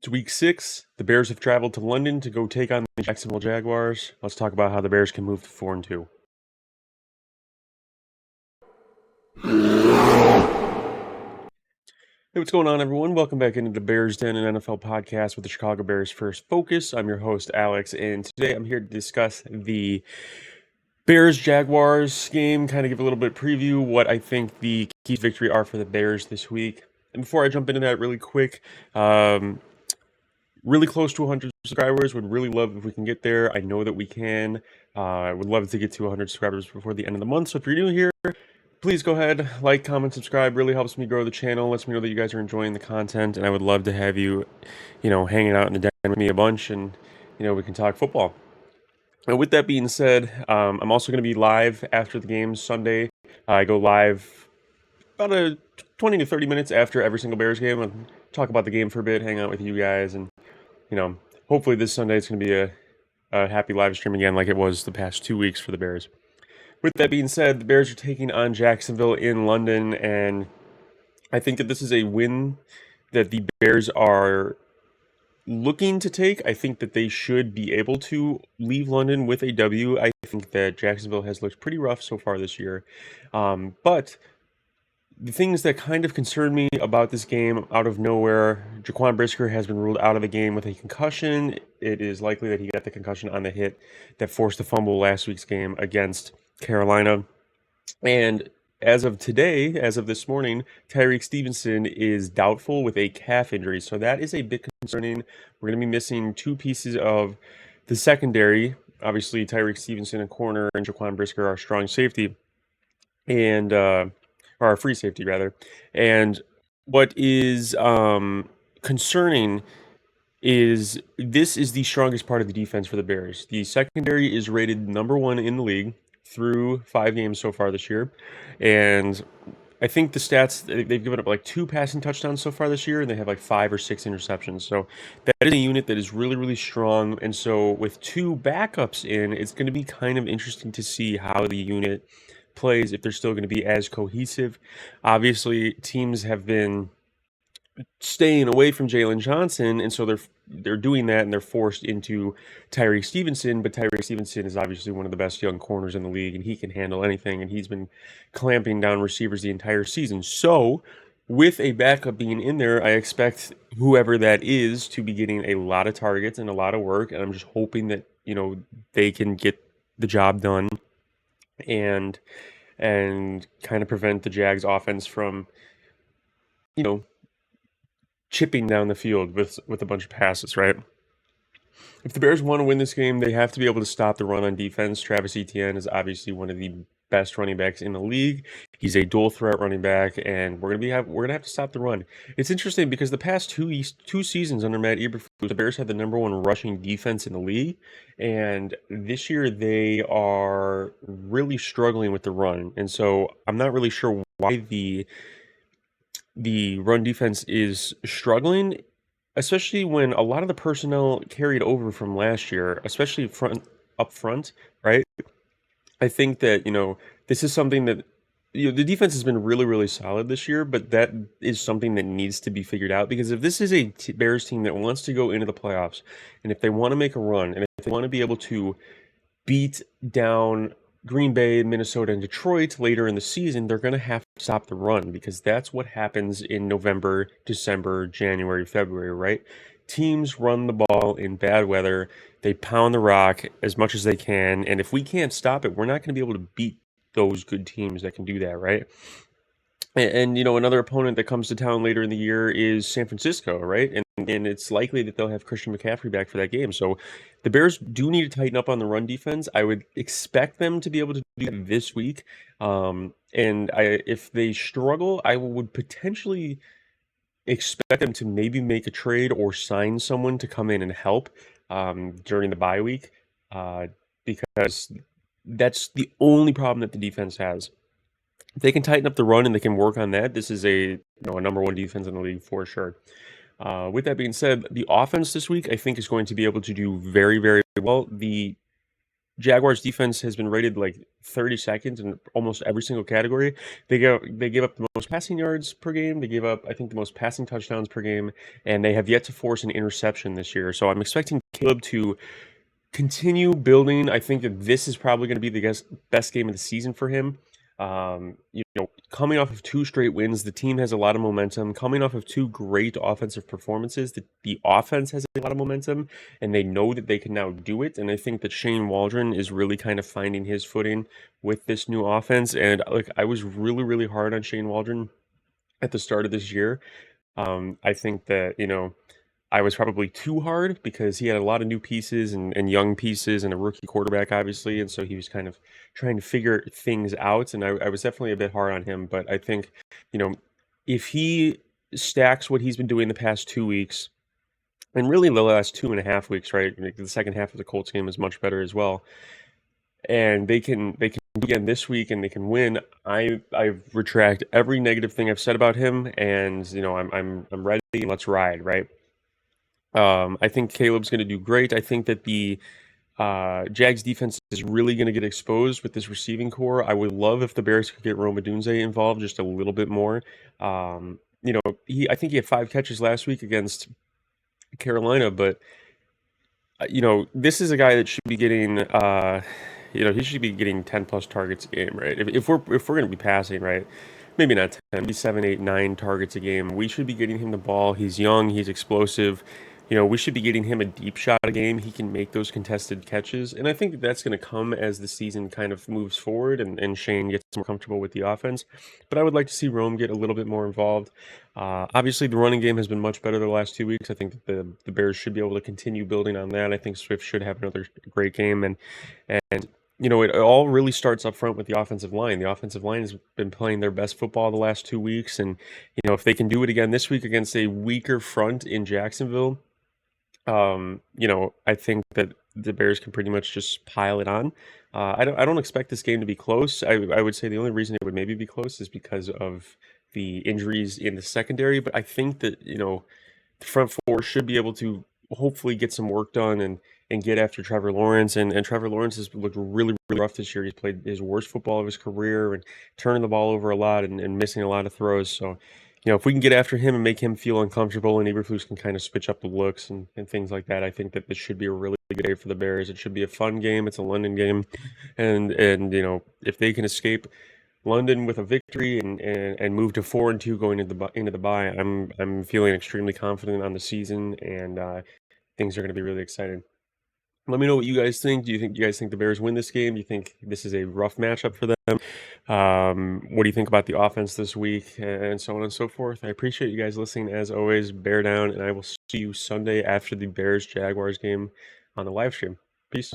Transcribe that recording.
It's week 6. The Bears have traveled to London to go take on the Jacksonville Jaguars. Let's talk about how the Bears can move to 4-2. Hey, what's going on, everyone? Welcome back into the Bears Den, an NFL podcast with the Chicago Bears First Focus. I'm your host, Alex, and today I'm here to discuss the Bears Jaguars game, kind of give a little bit of preview what I think the keys to victory are for the Bears this week. And before I jump into that really quick, really close to 100 subscribers. Would really love if we can get there. I know that we can. I would love to get to 100 subscribers before the end of the month. So if you're new here, please go ahead, like, comment, subscribe. Really helps me grow the channel. Lets me know that you guys are enjoying the content, and I would love to have you, hanging out in the den with me a bunch, and we can talk football. And with that being said, I'm also going to be live after the game Sunday. I go live about 20 to 30 minutes after every single Bears game and talk about the game for a bit, hang out with you guys, and hopefully this Sunday it's going to be a happy live stream again like it was the past 2 weeks for the Bears. With that being said, the Bears are taking on Jacksonville in London, and I think that this is a win that the Bears are looking to take. I think that they should be able to leave London with a W. I think that Jacksonville has looked pretty rough so far this year. But the things that kind of concern me about this game out of nowhere, Jaquan Brisker has been ruled out of the game with a concussion. It is likely that he got the concussion on the hit that forced the fumble last week's game against Carolina. And as of today, as of this morning, Tyreek Stevenson is doubtful with a calf injury. So that is a bit concerning. We're going to be missing two pieces of the secondary. Obviously, Tyreek Stevenson, a corner, and Jaquan Brisker are strong safety. And or our free safety rather. And what is concerning is this is the strongest part of the defense for the Bears. The secondary is rated number 1 in the league through 5 games so far this year. And I think the stats, they've given up like 2 passing touchdowns so far this year, and they have like 5 or 6 interceptions. So that is a unit that is really, really strong. And so with 2 backups in, it's going to be kind of interesting to see how the unit plays, if they're still going to be as cohesive. Obviously, teams have been staying away from Jalen Johnson, and so they're doing that, and they're forced into Tyreek Stevenson. But Tyreek Stevenson is obviously one of the best young corners in the league, and he can handle anything, and he's been clamping down receivers the entire season. So with a backup being in there, I expect whoever that is to be getting a lot of targets and a lot of work, and I'm just hoping that they can get the job done and kind of prevent the Jags offense from chipping down the field with a bunch of passes, right? If the Bears want to win this game, they have to be able to stop the run on defense. Travis Etienne is obviously one of the best running backs in the league. He's a dual threat running back, and we're gonna have to stop the run. It's interesting because the past two seasons under Matt Eberflus, the Bears had the number 1 rushing defense in the league, and this year they are really struggling with the run. And so I'm not really sure why the run defense is struggling, especially when a lot of the personnel carried over from last year, especially up front, right? I think that, this is something that, the defense has been really, really solid this year, but that is something that needs to be figured out, because if this is a Bears team that wants to go into the playoffs, and if they want to make a run, and if they want to be able to beat down Green Bay, Minnesota, and Detroit later in the season, they're going to have to stop the run, because that's what happens in November, December, January, February, right? Teams run the ball in bad weather. They pound the rock as much as they can. And if we can't stop it, we're not going to be able to beat those good teams that can do that, right? And another opponent that comes to town later in the year is San Francisco, right? And it's likely that they'll have Christian McCaffrey back for that game. So the Bears do need to tighten up on the run defense. I would expect them to be able to do that this week. If they struggle, I would potentially expect them to maybe make a trade or sign someone to come in and help during the bye week, because that's the only problem that the defense has. If they can tighten up the run and they can work on that, this is a number 1 defense in the league for sure. With that being said, the offense this week I think is going to be able to do very, very well. The Jaguars defense has been rated like 32nd in almost every single category. They gave up the most passing yards per game. They gave up, I think, the most passing touchdowns per game, and they have yet to force an interception this year. So I'm expecting Caleb to continue building. I think that this is probably going to be the best game of the season for him. Coming off of 2 straight wins, the team has a lot of momentum. Coming off of 2 great offensive performances, the offense has a lot of momentum, and they know that they can now do it. And I think that Shane Waldron is really kind of finding his footing with this new offense. And like, I was really, really hard on Shane Waldron at the start of this year. I think that, I was probably too hard because he had a lot of new pieces and young pieces and a rookie quarterback, obviously. And so he was kind of trying to figure things out. And I was definitely a bit hard on him. But I think, if he stacks what he's been doing the past 2 weeks, and really the last 2.5 weeks, right? Like the second half of the Colts game is much better as well. And they can do again this week and they can win. I retract every negative thing I've said about him, and I'm ready. Let's ride, right? I think Caleb's going to do great. I think that the Jags defense is really going to get exposed with this receiving core. I would love if the Bears could get Rome Odunze involved just a little bit more. I think he had 5 catches last week against Carolina, but this is a guy that should be getting he should be getting 10 plus targets a game, right? If we're going to be passing, right? Maybe not 10, maybe 7, 8, 9 targets a game. We should be getting him the ball. He's young, he's explosive. We should be getting him a deep shot a game. He can make those contested catches. And I think that that's going to come as the season kind of moves forward and Shane gets more comfortable with the offense. But I would like to see Rome get a little bit more involved. Obviously, the running game has been much better the last 2 weeks. I think that the Bears should be able to continue building on that. I think Swift should have another great game. And it all really starts up front with the offensive line. The offensive line has been playing their best football the last 2 weeks. And, if they can do it again this week against a weaker front in Jacksonville, I think that the Bears can pretty much just pile it on. I don't expect this game to be close. I would say the only reason it would maybe be close is because of the injuries in the secondary. But I think that, the front four should be able to hopefully get some work done and get after Trevor Lawrence. And Trevor Lawrence has looked really, really rough this year. He's played his worst football of his career and turning the ball over a lot and missing a lot of throws. So, if we can get after him and make him feel uncomfortable and Eberflus can kind of switch up the looks and things like that, I think that this should be a really good day for the Bears. It should be a fun game. It's a London game. And if they can escape London with a victory and move to 4-2 going into the bye, I'm feeling extremely confident on the season, and things are going to be really exciting. Let me know what you guys think. Do you guys think the Bears win this game? Do you think this is a rough matchup for them? What do you think about the offense this week, and so on and so forth? I appreciate you guys listening as always. Bear down, and I will see you Sunday after the Bears Jaguars game on the live stream. Peace.